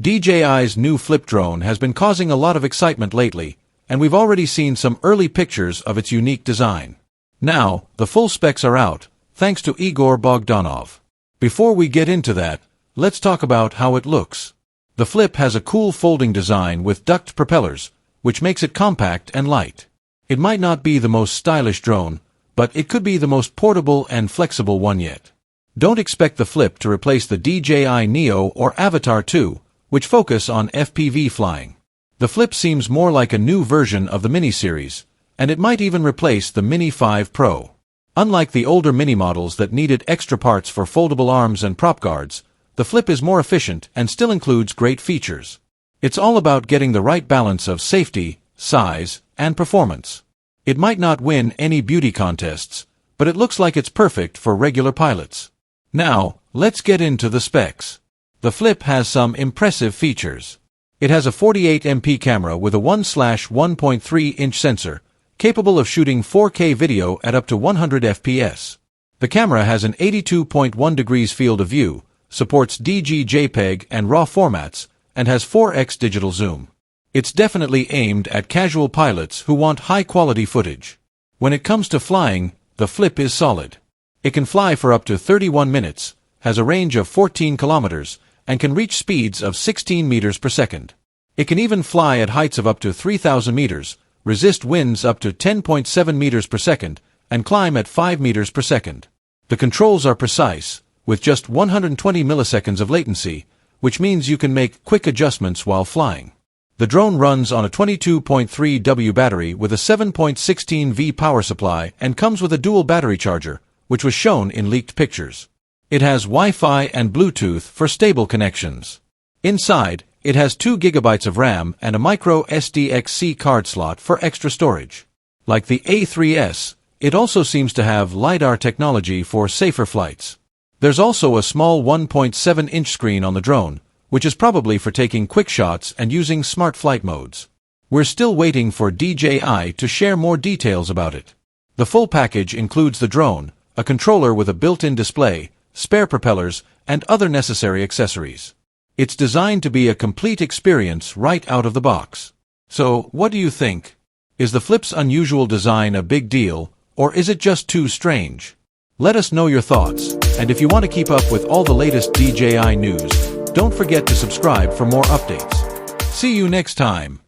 DJI's new Flip Drone has been causing a lot of excitement lately, and we've already seen some early pictures of its unique design. Now, the full specs are out, thanks to Igor Bogdanov. Before we get into that, let's talk about how it looks. The Flip has a cool folding design with ducted propellers, which makes it compact and light. It might not be the most stylish drone, but it could be the most portable and flexible one yet. Don't expect the Flip to replace the DJI Neo or Avatar 2, which focus on FPV flying. The Flip seems more like a new version of the Mini series, and it might even replace the Mini 5 Pro. Unlike the older Mini models that needed extra parts for foldable arms and prop guards, the Flip is more efficient and still includes great features. It's all about getting the right balance of safety, size, and performance. It might not win any beauty contests, but it looks like it's perfect for regular pilots. Now, let's get into the specs. The Flip has some impressive features. It has a 48MP camera with a 1/1.3-inch sensor, capable of shooting 4K video at up to 100 FPS. The camera has an 82.1 degrees field of view, supports DG JPEG and RAW formats, and has 4x digital zoom. It's definitely aimed at casual pilots who want high-quality footage. When it comes to flying, the Flip is solid. It can fly for up to 31 minutes, has a range of 14 kilometers, and can reach speeds of 16 meters per second. It can even fly at heights of up to 3,000 meters, resist winds up to 10.7 meters per second, and climb at 5 meters per second. The controls are precise, with just 120 milliseconds of latency, which means you can make quick adjustments while flying. The drone runs on a 22.3W battery with a 7.16V power supply and comes with a dual battery charger, which was shown in leaked pictures. It has Wi-Fi and Bluetooth for stable connections. Inside, it has 2 GB of RAM and a micro SD-XC card slot for extra storage. Like the A3S, it also seems to have LiDAR technology for safer flights. There's also a small 1.7-inch screen on the drone, which is probably for taking quick shots and using smart flight modes. We're still waiting for DJI to share more details about it. The full package includes the drone, a controller with a built-in display, spare propellers, and other necessary accessories. It's designed to be a complete experience right out of the box. So, what do you think? Is the Flip's unusual design a big deal, or is it just too strange? Let us know your thoughts, and if you want to keep up with all the latest DJI news, don't forget to subscribe for more updates. See you next time.